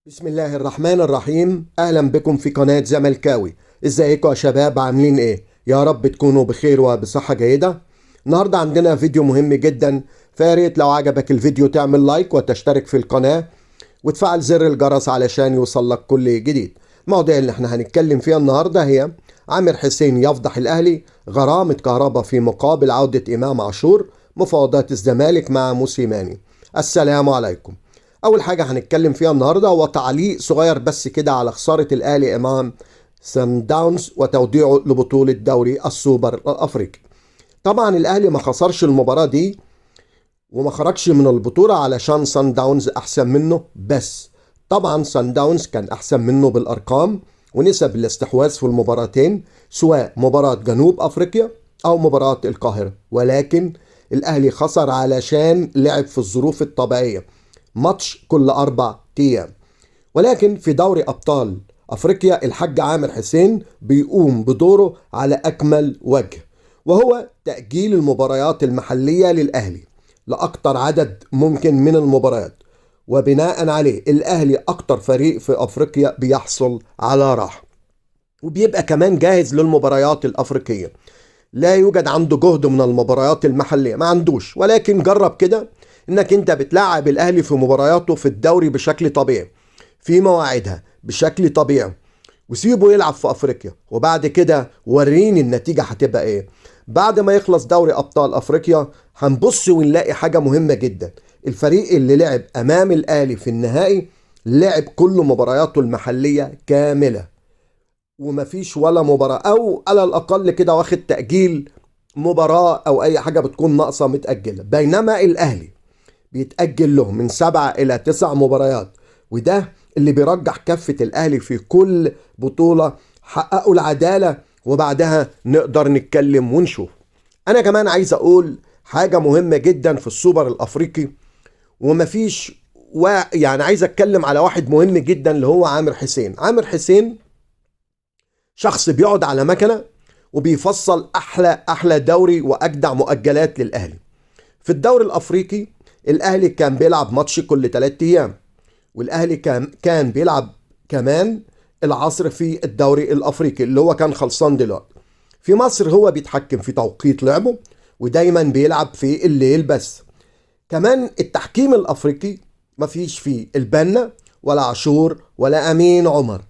بسم الله الرحمن الرحيم. اهلا بكم في قناة زملكاوي. ازيكم يا شباب؟ عاملين ايه؟ يا رب تكونوا بخير وبصحة جيدة. النهاردة عندنا فيديو مهم جدا، فياريت لو عجبك الفيديو تعمل لايك وتشترك في القناة وتفعل زر الجرس علشان يوصلك كل جديد. المواضيع اللي احنا هنتكلم فيها النهاردة هي عامر حسين يفضح الاهلي، غرامة كهربا في مقابل عودة امام عاشور، مفاوضات الزمالك مع موسيماني. السلام عليكم. اول حاجة هنتكلم فيها النهاردة هو تعليق صغير بس كده على خسارة الاهلي امام سان داونز وتوديعه لبطولة دوري السوبر الافريقي. طبعا الاهلي ما خسرش المباراة دي وما خرجش من البطولة علشان سان داونز احسن منه، بس طبعا سان داونز كان احسن منه بالارقام ونسب الاستحواذ في المباراتين، سواء مباراة جنوب افريقيا او مباراة القاهرة، ولكن الاهلي خسر علشان لعب في الظروف الطبيعية، ماتش كل 4 أيام. ولكن في دوري أبطال أفريقيا الحاج عامر حسين بيقوم بدوره على أكمل وجه، وهو تأجيل المباريات المحلية للأهلي لأكتر عدد ممكن من المباريات، وبناء عليه الأهلي أكتر فريق في أفريقيا بيحصل على راحة وبيبقى كمان جاهز للمباريات الأفريقية. لا يوجد عنده جهد من المباريات المحلية، ما عندوش، ولكن جرب كده انك انت بتلعب الاهلي في مبارياته في الدوري بشكل طبيعي في مواعيدها بشكل طبيعي، وسيبه يلعب في افريقيا، وبعد كده وريني النتيجة هتبقى ايه. بعد ما يخلص دوري ابطال افريقيا هنبص ونلاقي حاجة مهمة جدا، الفريق اللي لعب امام الاهلي في النهائي لعب كل مبارياته المحلية كاملة ومفيش ولا مباراة او على الاقل كده واخد تأجيل مباراة او اي حاجة بتكون ناقصة متأجلة، بينما الاهلي بيتأجل له من 7 إلى 9 مباريات، وده اللي بيرجح كفة الأهلي في كل بطولة حققوا العدالة، وبعدها نقدر نتكلم ونشوف. أنا كمان عايز أقول حاجة مهمة جدا في السوبر الأفريقي ومفيش يعني عايز أتكلم على واحد مهم جدا اللي هو عامر حسين. عامر حسين شخص بيقعد على مكنة وبيفصل أحلى دوري وأجدع مؤجلات للأهلي. في الدوري الأفريقي الاهلي كان بيلعب ماتش كل 3 ايام، والاهلي كان بيلعب كمان العصر في الدوري الافريقي اللي هو كان خلصان دلوقتي. في مصر هو بيتحكم في توقيت لعبه ودايما بيلعب في الليل، بس كمان التحكيم الافريقي مفيش فيه البنا ولا عاشور ولا امين عمر.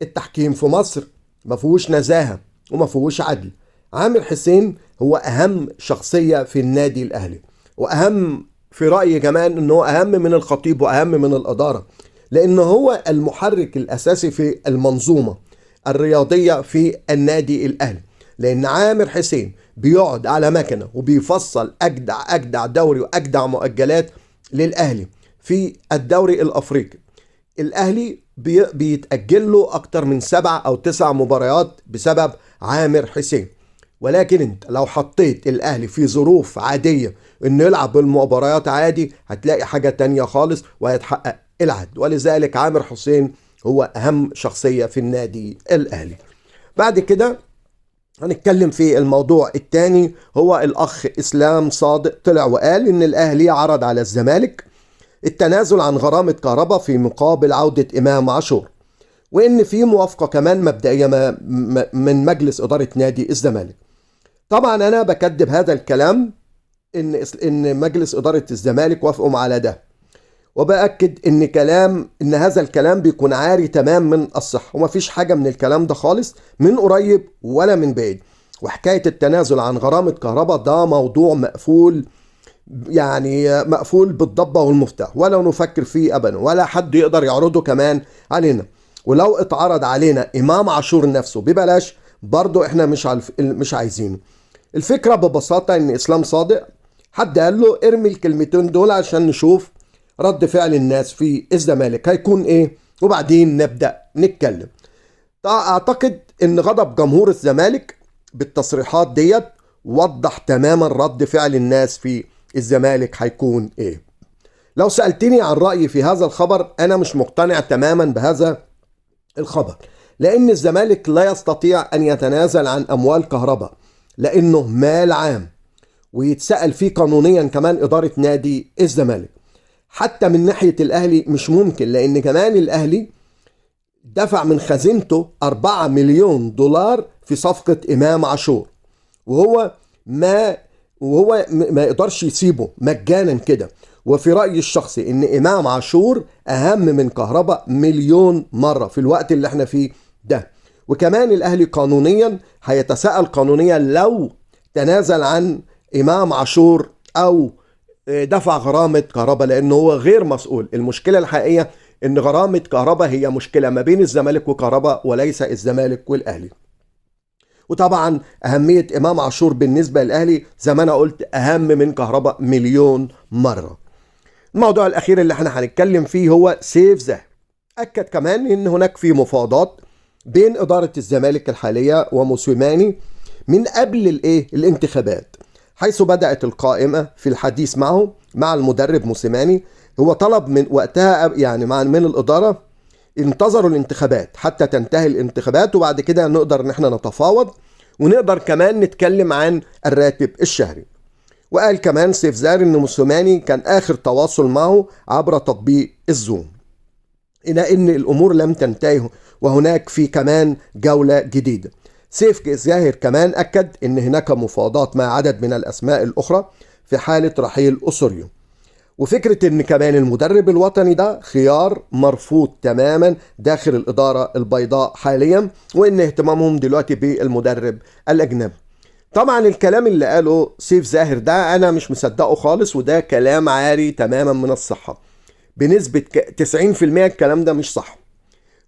التحكيم في مصر مفهوش نزاهة ومفهوش عدل. عامر حسين هو اهم شخصية في النادي الاهلي، واهم في رأيي كمان انه هو اهم من الخطيب واهم من الادارة، لانه هو المحرك الاساسي في المنظومة الرياضية في النادي الاهلي. لان عامر حسين بيقعد على مكنة وبيفصل اجدع دوري واجدع مؤجلات للاهلي في الدوري الافريقي. الاهلي بيتأجل له اكتر من 7 أو 9 مباريات بسبب عامر حسين. ولكن انت لو حطيت الاهلي في ظروف عادية انه يلعب بالمباريات عادي هتلاقي حاجة تانية خالص وهيتحقق العدل، ولذلك عامر حسين هو اهم شخصية في النادي الاهلي. بعد كده هنتكلم في الموضوع التاني، هو الاخ اسلام صادق طلع وقال ان الاهلي عرض على الزمالك التنازل عن غرامة كهربا في مقابل عودة امام عاشور، وان في موافقة كمان مبدئية من مجلس ادارة نادي الزمالك. طبعا انا بكذب هذا الكلام ان مجلس اداره الزمالك وافقوا على ده، وباكد ان هذا الكلام بيكون عاري تمام من الصحه، ومفيش حاجه من الكلام ده خالص من قريب ولا من بعيد. وحكايه التنازل عن غرامه كهرباء ده موضوع مقفول، يعني مقفول بالضبه والمفتاح، ولا نفكر فيه ابدا ولا حد يقدر يعرضه كمان علينا. ولو اتعرض علينا امام عاشور نفسه ببلاش برضو احنا مش عايزينه. الفكرة ببساطة ان اسلام صادق حد قال له ارمي الكلمتين دول عشان نشوف رد فعل الناس في الزمالك هيكون ايه، وبعدين نبدأ نتكلم. اعتقد ان غضب جمهور الزمالك بالتصريحات ديت وضح تماما رد فعل الناس في الزمالك هيكون ايه. لو سألتني عن رأيي في هذا الخبر انا مش مقتنع تماما بهذا الخبر، لان الزمالك لا يستطيع ان يتنازل عن اموال كهرباء لانه مال عام ويتسأل فيه قانونيا كمان ادارة نادي الزمالك. حتى من ناحية الأهلي مش ممكن، لأن كمان الأهلي دفع من خزينته 4 مليون دولار في صفقة إمام عاشور، وهو ما يقدرش يسيبه مجانا كده. وفي رأيي الشخصي إن إمام عاشور أهم من كهربا مليون مرة في الوقت اللي احنا فيه ده. وكمان الأهلي قانونيا هيتساءل قانونيا لو تنازل عن إمام عاشور أو دفع غرامة كهربا، لأنه هو غير مسؤول. المشكلة الحقيقية إن غرامة كهربا هي مشكلة ما بين الزمالك وكهربا وليس الزمالك والأهلي. وطبعا أهمية إمام عاشور بالنسبة للأهلي زي ما أنا قلت أهم من كهربا مليون مرة. الموضوع الأخير اللي احنا هنتكلم فيه هو سيف زاهر. أكد كمان إن هناك في مفاوضات بين إدارة الزمالك الحالية وموسيماني من قبل الانتخابات، حيث بدأت القائمة في الحديث معه مع المدرب موسيماني. هو طلب من وقتها يعني من الإدارة انتظروا الانتخابات حتى تنتهي الانتخابات، وبعد كده نقدر ان احنا نتفاوض ونقدر كمان نتكلم عن الراتب الشهري. وقال كمان سيف زاهر ان موسيماني كان آخر تواصل معه عبر تطبيق الزوم، إلى ان الأمور لم تنتهي وهناك في كمان جولة جديدة. سيف زاهر كمان أكد ان هناك مفاوضات مع عدد من الأسماء الأخرى في حالة رحيل أوسوريو، وفكرة ان كمان المدرب الوطني ده خيار مرفوض تماما داخل الإدارة البيضاء حاليا، وان اهتمامهم دلوقتي بالمدرب الأجنبي. طبعا الكلام اللي قاله سيف زاهر ده انا مش مصدقه خالص، وده كلام عاري تماما من الصحة بنسبة 90%. الكلام ده مش صح،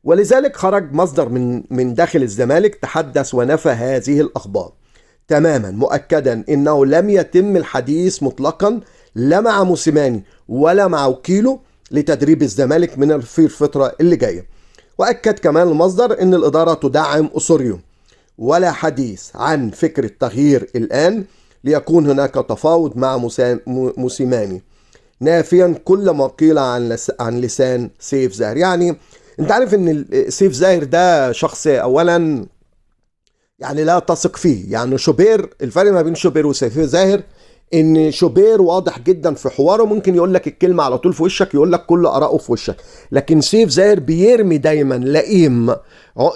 ولذلك خرج مصدر من داخل الزمالك تحدث ونفى هذه الأخبار تماما، مؤكدا انه لم يتم الحديث مطلقا لا مع موسيماني ولا مع وكيله لتدريب الزمالك من في الفترة اللي جاية. وأكد كمان المصدر ان الإدارة تدعم أوسوريو، ولا حديث عن فكرة تغيير الآن ليكون هناك تفاوض مع موسيماني، نافيا كل ما قيل عن لسان سيف زاهر. يعني انت عارف ان سيف زاهر ده شخص اولا يعني لا تثق فيه. يعني شوبير، الفرق ما بين شوبير وسيف زاهر ان شوبير واضح جدا في حواره، ممكن يقول لك الكلمه على طول في وشك، يقول لك كل اراءه في وشك. لكن سيف زاهر بيرمي دايما لئيم،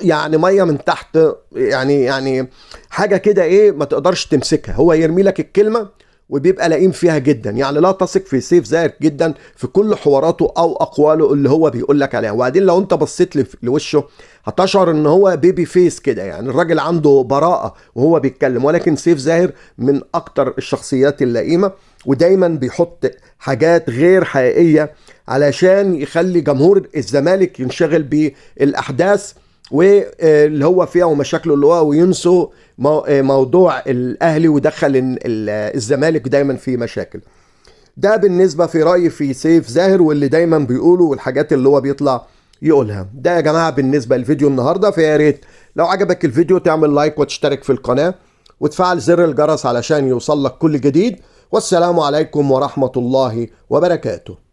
يعني ميه من تحت، يعني حاجه كده ما تقدرش تمسكها. هو يرمي لك الكلمه وبيبقى لئيم فيها جدا. يعني لا تثق في سيف زاهر جدا في كل حواراته او اقواله اللي هو بيقول لك عليها. وبعدين لو انت بصيت لوشه هتشعر ان هو بيبي فيس كده، يعني الراجل عنده براءة وهو بيتكلم. ولكن سيف زاهر من اكتر الشخصيات اللئيمة، ودايما بيحط حاجات غير حقيقية علشان يخلي جمهور الزمالك ينشغل بالاحداث واللي هو فيها ومشاكله اللي هو، وينسوا موضوع الاهلي ودخل الزمالك دايما في مشاكل. ده بالنسبة في رأيي في سيف زاهر واللي دايما بيقوله والحاجات اللي هو بيطلع يقولها. ده يا جماعة بالنسبة للفيديو النهاردة. فيا ريت لو عجبك الفيديو تعمل لايك وتشترك في القناة وتفعل زر الجرس علشان يوصل لك كل جديد. والسلام عليكم ورحمة الله وبركاته.